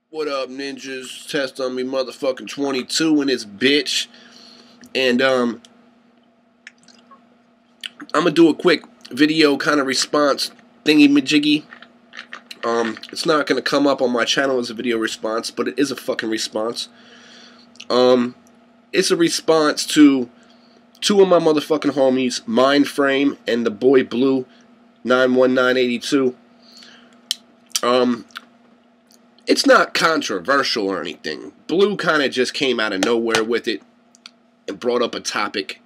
What up, ninjas? Test on me, motherfucking 22 in this bitch. And, I'm gonna do a quick video kind of response thingy-majiggy. It's not gonna come up on my channel as a video response, but it is a fucking response. It's a response to two of my motherfucking homies, Mindframe and the boy Blue, 91982. It's not controversial or anything. Blue kind of just came out of nowhere with it and brought up a topic,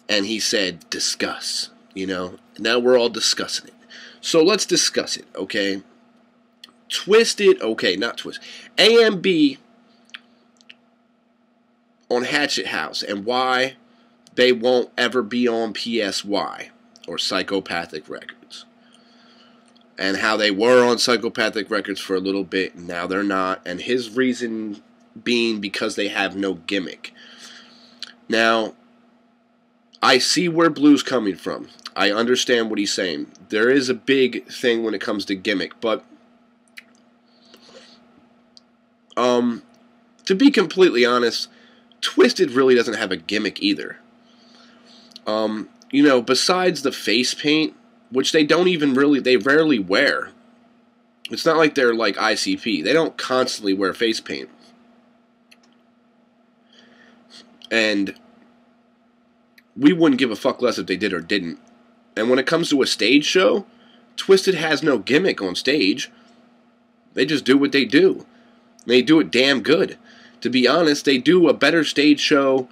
and he said, discuss, you know? Now we're all discussing it. So let's discuss it, okay? Not Twist. AMB on Hatchet House and why they won't ever be on PSY or Psychopathic Records. And how they were on Psychopathic Records for a little bit, and now they're not. And his reason being because they have no gimmick. Now, I see where Blue's coming from. I understand what he's saying. There is a big thing when it comes to gimmick, but to be completely honest, Twisted really doesn't have a gimmick either. You know, besides the face paint, which they rarely wear. It's not like they're like ICP. They don't constantly wear face paint. And we wouldn't give a fuck less if they did or didn't. And when it comes to a stage show, Twisted has no gimmick on stage. They just do what they do. They do it damn good. To be honest, they do a better stage show,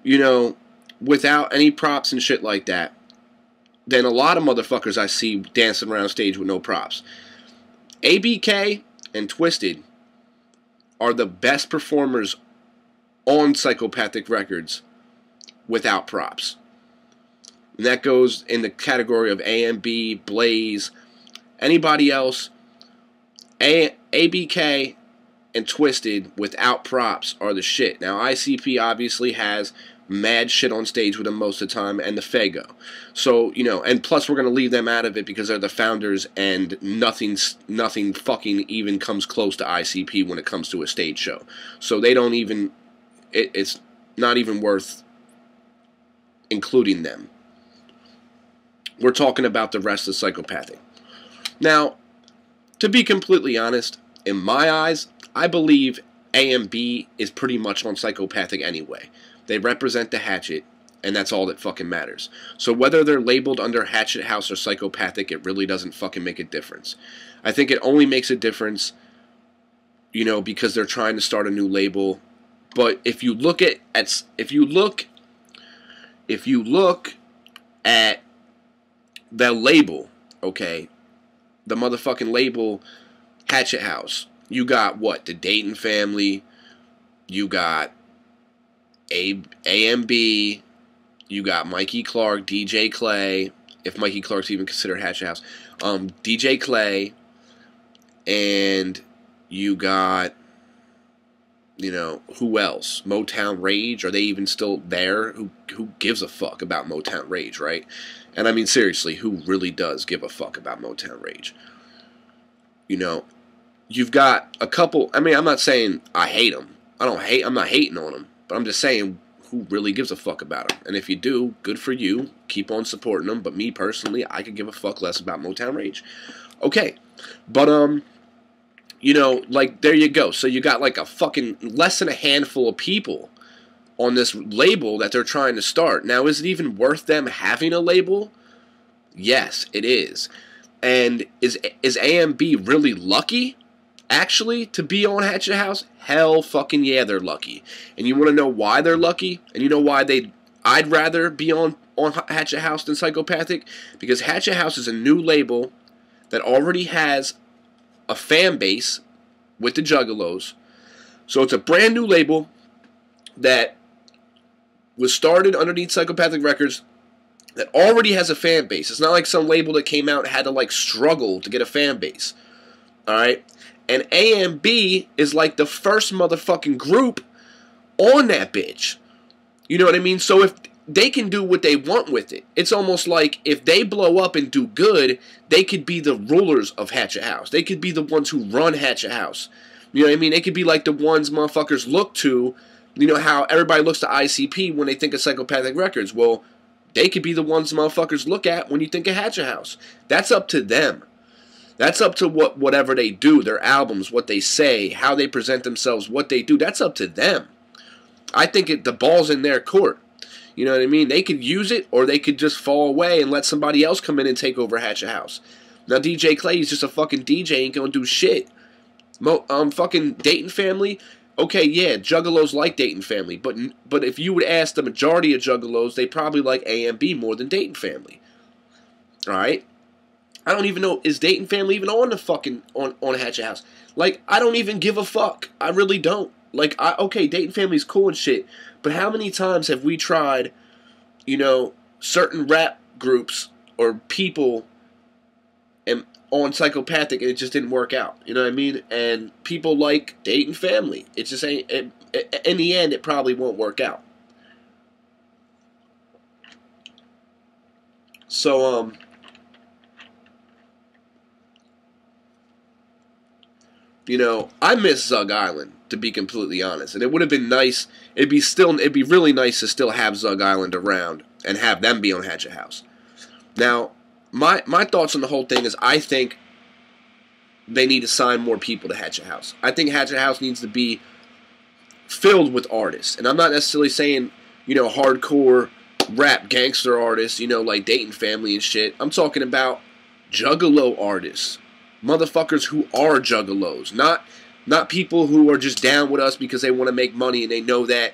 you know, without any props and shit like that, than a lot of motherfuckers I see dancing around stage with no props. ABK and Twisted are the best performers on Psychopathic Records without props. And that goes in the category of AMB, Blaze, anybody else. ABK and Twisted without props are the shit. Now ICP obviously has mad shit on stage with them most of the time, and the Fago. So, you know, and plus we're going to leave them out of it because they're the founders, and nothing fucking even comes close to ICP when it comes to a stage show. So they don't even, it's not even worth including them. We're talking about the rest of Psychopathic. Now, to be completely honest, in my eyes, I believe AMB is pretty much on Psychopathic anyway. They represent the Hatchet, and that's all that fucking matters. So whether they're labeled under Hatchet House or Psychopathic, it really doesn't fucking make a difference. I think it only makes a difference, you know, because they're trying to start a new label. But if you look at the label, okay, the motherfucking label Hatchet House, you got what? The Dayton Family, you got AMB, you got Mikey Clark, DJ Clay, if Mikey Clark's even considered Hatchet House, DJ Clay, and you got, you know, who else? Motown Rage, are they even still there? Who gives a fuck about Motown Rage, right? And I mean, seriously, who really does give a fuck about Motown Rage? You know, you've got a couple, I mean, I'm not saying I hate them. I'm not hating on them. But I'm just saying, who really gives a fuck about them? And if you do, good for you. Keep on supporting them. But me, personally, I could give a fuck less about Motown Rage. Okay. But, you know, like, there you go. So you got, like, a fucking less than a handful of people on this label that they're trying to start. Now, is it even worth them having a label? Yes, it is. And is AMB really lucky, actually, to be on Hatchet House? Hell fucking yeah, they're lucky. And you want to know why they're lucky? And you know why I'd rather be on Hatchet House than Psychopathic? Because Hatchet House is a new label that already has a fan base with the Juggalos. So it's a brand new label that was started underneath Psychopathic Records that already has a fan base. It's not like some label that came out and had to, like, struggle to get a fan base. Alright? And AMB is like the first motherfucking group on that bitch. You know what I mean? So if they can do what they want with it, it's almost like if they blow up and do good, they could be the rulers of Hatchet House. They could be the ones who run Hatchet House. You know what I mean? They could be like the ones motherfuckers look to. You know how everybody looks to ICP when they think of Psychopathic Records. Well, they could be the ones motherfuckers look at when you think of Hatchet House. That's up to them. That's up to whatever they do, their albums, what they say, how they present themselves, what they do. That's up to them. I think the ball's in their court. You know what I mean? They could use it, or they could just fall away and let somebody else come in and take over Hatchet House. Now, DJ Clay is just a fucking DJ, ain't gonna do shit. Fucking Dayton Family. Okay, yeah, Juggalos like Dayton Family, but if you would ask the majority of Juggalos, they probably like AMB more than Dayton Family. All right. I don't even know, is Dayton Family even on the fucking, on Hatchet House? Like, I don't even give a fuck. I really don't. Like, okay, Dayton Family's cool and shit, but how many times have we tried, you know, certain rap groups or people on Psychopathic and it just didn't work out? You know what I mean? And people like Dayton Family. It just ain't, in the end, it probably won't work out. So, you know, I miss Zug Island, to be completely honest. And it would have been nice, it'd be really nice to still have Zug Island around and have them be on Hatchet House. Now, my thoughts on the whole thing is I think they need to sign more people to Hatchet House. I think Hatchet House needs to be filled with artists. And I'm not necessarily saying, you know, hardcore rap gangster artists, you know, like Dayton Family and shit. I'm talking about Juggalo artists. Motherfuckers who are juggalos, not people who are just down with us because they want to make money and they know that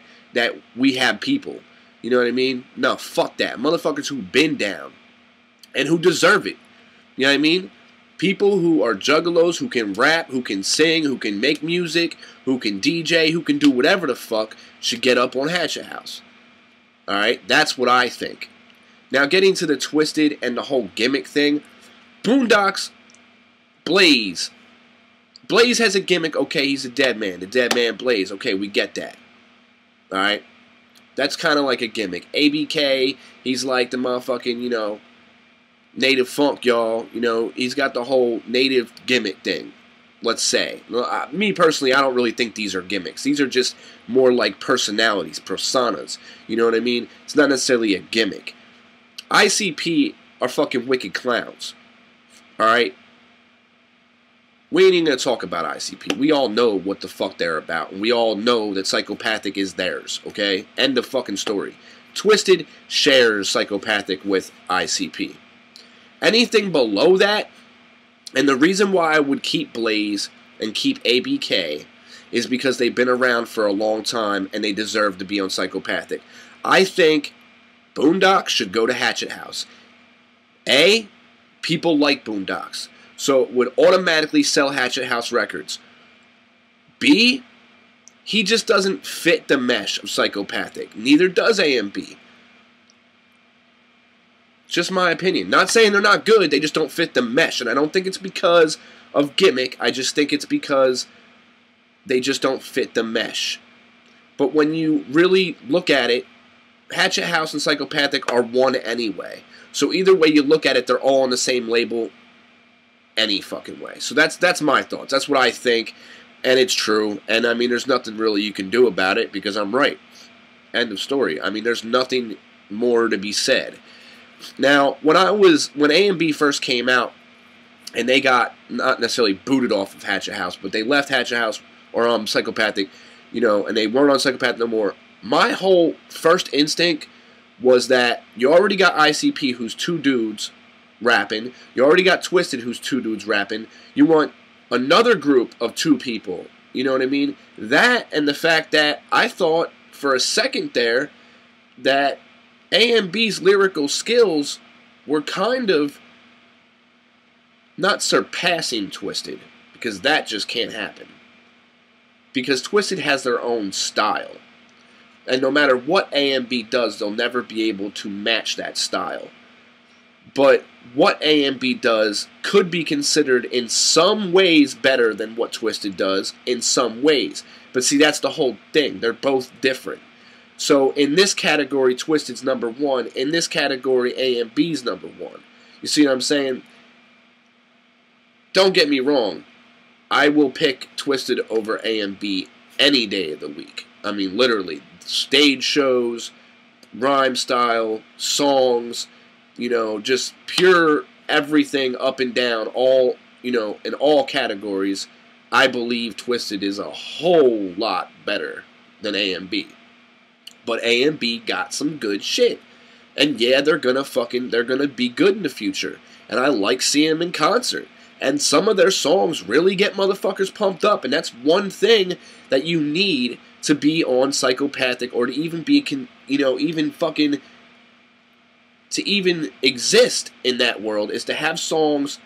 we have people. You know what I mean? No, fuck that. Motherfuckers who've been down and who deserve it. You know what I mean? People who are juggalos, who can rap, who can sing, who can make music, who can DJ, who can do whatever the fuck should get up on Hatchet House. Alright? That's what I think. Now, getting to the Twisted and the whole gimmick thing, Boondocks, Blaze has a gimmick. Okay, he's a dead man. The dead man Blaze. Okay, we get that. Alright? That's kind of like a gimmick. ABK, he's like the motherfucking, you know, native funk, y'all. You know, he's got the whole native gimmick thing, let's say. Me personally, I don't really think these are gimmicks. These are just more like personalities, personas. You know what I mean? It's not necessarily a gimmick. ICP are fucking wicked clowns. Alright? We ain't even going to talk about ICP. We all know what the fuck they're about. And we all know that Psychopathic is theirs, okay? End of fucking story. Twisted shares Psychopathic with ICP. Anything below that, and the reason why I would keep Blaze and keep ABK is because they've been around for a long time and they deserve to be on Psychopathic. I think Boondocks should go to Hatchet House. A, people like Boondocks, so it would automatically sell Hatchet House records. B, he just doesn't fit the mesh of Psychopathic. Neither does AMB. Just my opinion. Not saying they're not good, they just don't fit the mesh. And I don't think it's because of gimmick, I just think it's because they just don't fit the mesh. But when you really look at it, Hatchet House and Psychopathic are one anyway. So either way you look at it, they're all on the same label any fucking way. So that's my thoughts. That's what I think, and it's true. And I mean, there's nothing really you can do about it because I'm right. End of story. I mean, there's nothing more to be said. Now, when AMB first came out, and they got not necessarily booted off of Hatchet House, but they left Hatchet House or Psychopathic, you know, and they weren't on Psychopathic no more. My whole first instinct was that you already got ICP, who's two dudes rapping. You already got Twisted, who's two dudes rapping. You want another group of two people. You know what I mean? That and the fact that I thought for a second there that AMB's lyrical skills were kind of not surpassing Twisted, because that just can't happen. Because Twisted has their own style. And no matter what AMB does, they'll never be able to match that style. But what AMB does could be considered in some ways better than what Twisted does in some ways. But see, that's the whole thing. They're both different. So in this category, Twisted's number one. In this category, AMB's number one. You see what I'm saying? Don't get me wrong. I will pick Twisted over AMB any day of the week. I mean, literally, stage shows, rhyme style, songs, you know, just pure everything up and down, all, you know, in all categories. I believe Twisted is a whole lot better than AMB. But AMB got some good shit. And yeah, they're gonna be good in the future. And I like seeing them in concert. And some of their songs really get motherfuckers pumped up. And that's one thing that you need to be on Psychopathic, or to even be, you know, even fucking, to even exist in that world, is to have songs,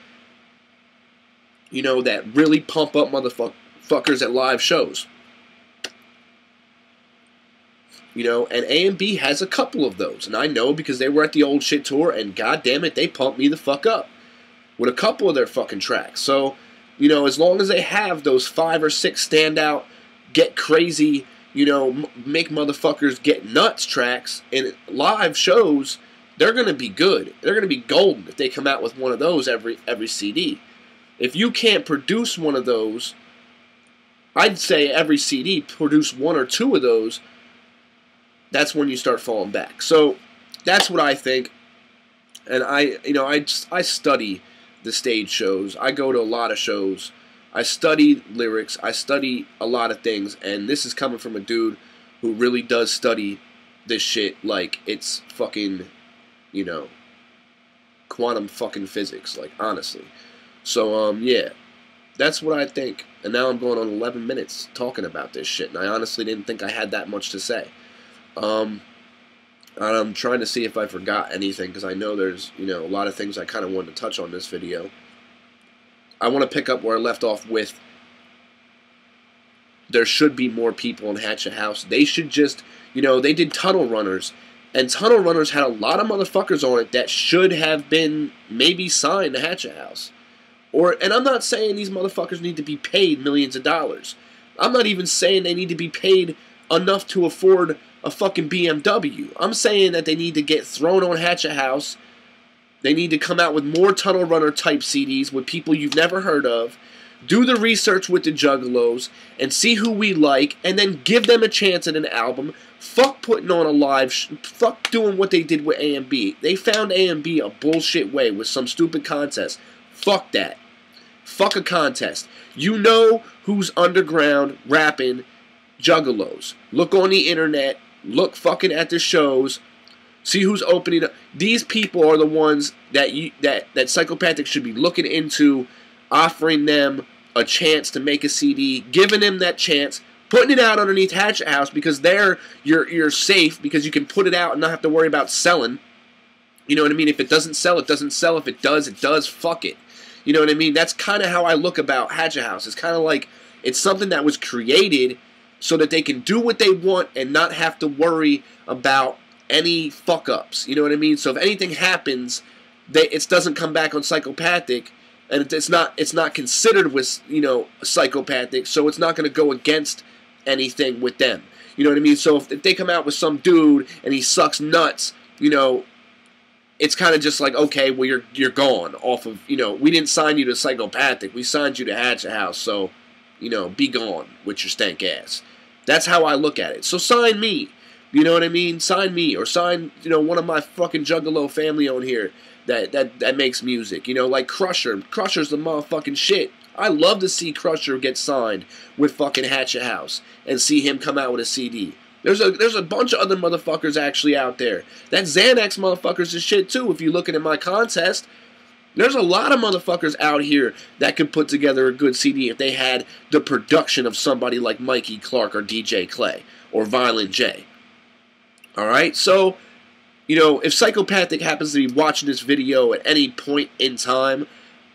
you know, that really pump up motherfuckers at live shows. You know, and AMB has a couple of those. And I know because they were at the Old Shit Tour, and goddamn it, they pumped me the fuck up with a couple of their fucking tracks. So, you know, as long as they have those 5 or 6 standout, get crazy, you know, make motherfuckers get nuts tracks in live shows, they're going to be good. They're going to be golden if they come out with one of those every CD. If you can't produce one of those, I'd say every CD, produce 1 or 2 of those, that's when you start falling back. So that's what I think. And I study the stage shows. I go to a lot of shows. I study lyrics. I study a lot of things. And this is coming from a dude who really does study this shit like it's fucking, you know, quantum fucking physics. Like, honestly. So, yeah. That's what I think. And now I'm going on 11 minutes talking about this shit. And I honestly didn't think I had that much to say. I'm trying to see if I forgot anything, because I know there's, you know, a lot of things I kind of wanted to touch on this video. I want to pick up where I left off with, there should be more people in Hatchet House. They should just, you know, they did Tunnel Runners, and Tunnel Runners had a lot of motherfuckers on it that should have been maybe signed to Hatchet House. And I'm not saying these motherfuckers need to be paid millions of dollars. I'm not even saying they need to be paid enough to afford a fucking BMW. I'm saying that they need to get thrown on Hatchet House. They need to come out with more Tunnel Runner type CDs with people you've never heard of. Do the research with the Juggalos and see who we like, and then give them a chance at an album. Fuck putting on a live, fuck doing what they did with AMB. They found AMB a bullshit way with some stupid contest. Fuck that. Fuck a contest. You know who's underground rapping Juggalos. Look on the internet. Look fucking at the shows. See who's opening up. These people are the ones that that Psychopathic should be looking into, offering them a chance to make a CD, giving them that chance, putting it out underneath Hatchet House, because there you're safe, because you can put it out and not have to worry about selling. You know what I mean? If it doesn't sell, it doesn't sell. If it does, it does. Fuck it. You know what I mean? That's kind of how I look about Hatchet House. It's kind of like it's something that was created so that they can do what they want and not have to worry about any fuck-ups. You know what I mean? So if anything happens, it doesn't come back on Psychopathic, and it's not considered with, you know, Psychopathic, so it's not going to go against anything with them. You know what I mean? So if they come out with some dude and he sucks nuts, you know, it's kind of just like, okay, well, you're gone off of, you know, we didn't sign you to Psychopathic, we signed you to Hatchet House, so, you know, be gone with your stank ass. That's how I look at it. So sign me. You know what I mean? Sign me, or sign, you know, one of my fucking Juggalo family on here that makes music. You know, like Crusher. Crusher's the motherfucking shit. I love to see Crusher get signed with fucking Hatchet House and see him come out with a CD. There's a bunch of other motherfuckers actually out there. That Xanax motherfuckers is shit too. If you're looking at my contest, there's a lot of motherfuckers out here that could put together a good CD if they had the production of somebody like Mikey Clark or DJ Clay or Violent J. Alright, so, you know, if Psychopathic happens to be watching this video at any point in time,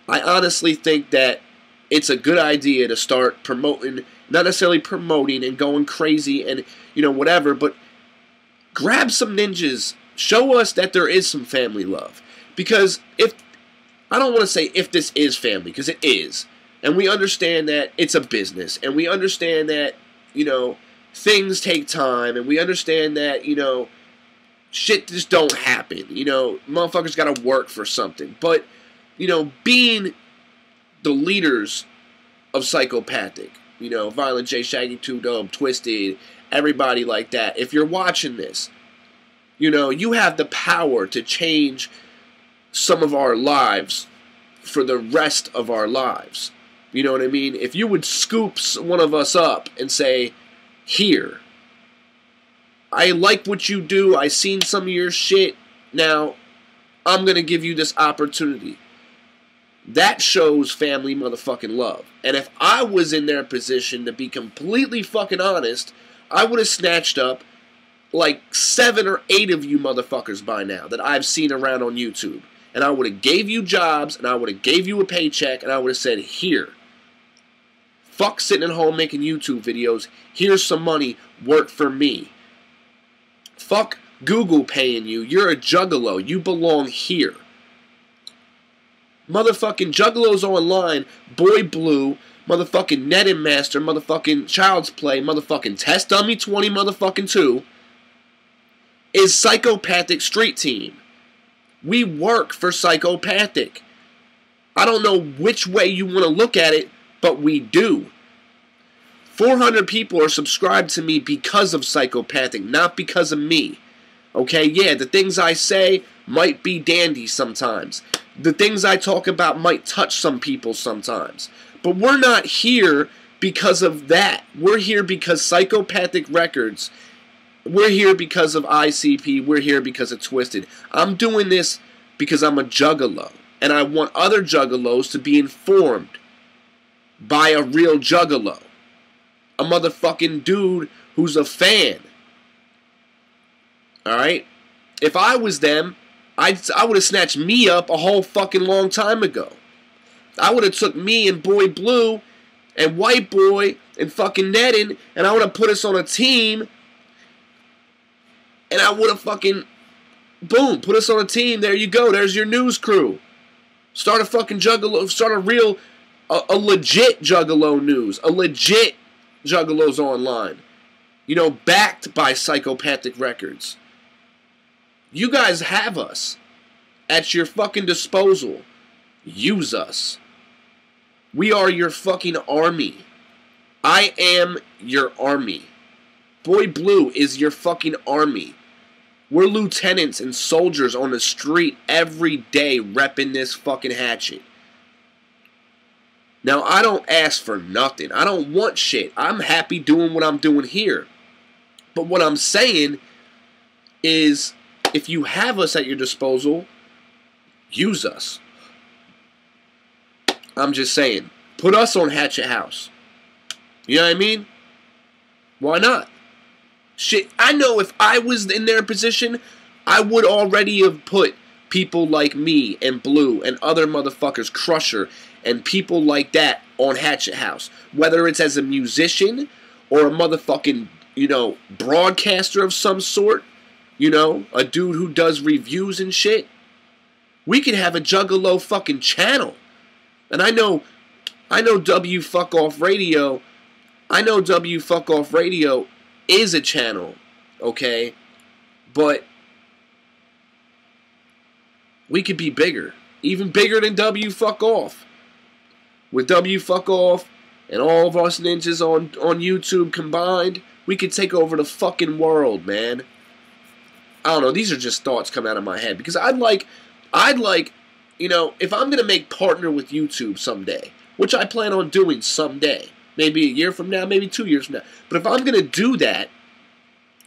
I honestly think that it's a good idea to start promoting, not necessarily promoting and going crazy and, you know, whatever, but grab some ninjas. Show us that there is some family love. Because I don't want to say if this is family, because it is. And we understand that it's a business. And we understand that, you know, things take time. And we understand that, you know, shit just don't happen. You know, motherfuckers got to work for something. But, you know, being the leaders of Psychopathic. You know, Violent J, Shaggy 2 Dope, Twisted, everybody like that. If you're watching this, you know, you have the power to change some of our lives for the rest of our lives. You know what I mean? If you would scoop one of us up and say, here, I like what you do, I seen some of your shit, now I'm going to give you this opportunity. That shows family motherfucking love. And if I was in their position, to be completely fucking honest, I would have snatched up like 7 or 8 of you motherfuckers by now that I've seen around on YouTube. And I would have gave you jobs, and I would have gave you a paycheck, and I would have said, here, fuck sitting at home making YouTube videos, here's some money, work for me. Fuck Google paying you, you're a juggalo, you belong here. Motherfucking Juggalos Online, Boy Blue, motherfucking Netting Master, motherfucking Child's Play, motherfucking Test Dummy 20 motherfucking 2 is Psychopathic Street Team. We work for Psychopathic. I don't know which way you want to look at it, but we do. 400 people are subscribed to me because of Psychopathic, not because of me. Okay, yeah, the things I say might be dandy sometimes. The things I talk about might touch some people sometimes. But we're not here because of that. We're here because Psychopathic Records. We're here because of ICP. We're here because of Twisted. I'm doing this because I'm a juggalo. And I want other juggalos to be informed by a real juggalo. A motherfucking dude who's a fan. Alright? If I was them, I would have snatched me up a whole fucking long time ago. I would have took me and Boy Blue and White Boy and fucking Netting, and I would have put us on a team, and I would have fucking, boom, put us on a team. There you go. There's your news crew. Start a fucking juggalo, start a real, a legit juggalo news, a legit Juggalos Online. You know, backed by Psychopathic Records. You guys have us at your fucking disposal. Use us. We are your fucking army. I am your army. Boy Blue is your fucking army. We're lieutenants and soldiers on the street every day repping this fucking hatchet. Now, I don't ask for nothing. I don't want shit. I'm happy doing what I'm doing here. But what I'm saying is, if you have us at your disposal, use us. I'm just saying. Put us on Hatchet House. You know what I mean? Why not? Shit, I know if I was in their position, I would already have put people like me and Blue and other motherfuckers, Crusher, and people like that on Hatchet House. Whether it's as a musician or a motherfucking, you know, broadcaster of some sort. You know, a dude who does reviews and shit. We could have a juggalo fucking channel. And I know W Fuck Off Radio. I know W Fuck Off Radio is a channel, okay? But we could be bigger. Even bigger than W Fuck Off. With W Fuck Off and all of us ninjas on YouTube combined, we could take over the fucking world, man. I don't know, these are just thoughts coming out of my head. Because I'd like, you know, if I'm going to make partner with YouTube someday, which I plan on doing someday, maybe a year from now, maybe 2 years from now. But if I'm going to do that,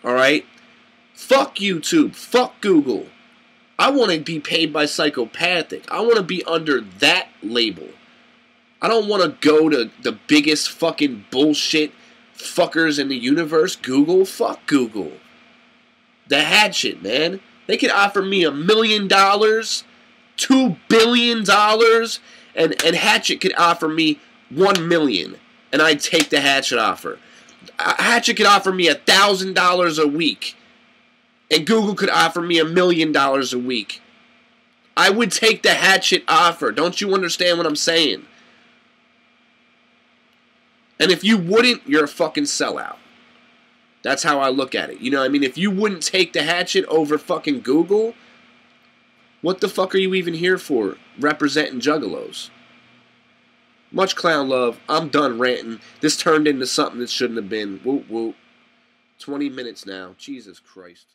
alright, fuck YouTube, fuck Google. I want to be paid by Psychopathic. I want to be under that label. I don't want to go to the biggest fucking bullshit fuckers in the universe, Google. Fuck Google. The hatchet, man. They could offer me $1 million, $2 billion, and Hatchet could offer me $1 million, and I'd take the Hatchet offer. Hatchet could offer me $1,000 a week, and Google could offer me $1 million a week. I would take the Hatchet offer. Don't you understand what I'm saying? And if you wouldn't, you're a fucking sellout. That's how I look at it. You know what I mean? If you wouldn't take the Hatchet over fucking Google, what the fuck are you even here for representing juggalos? Much clown love. I'm done ranting. This turned into something that shouldn't have been. Whoop, whoop. 20 minutes now. Jesus Christ.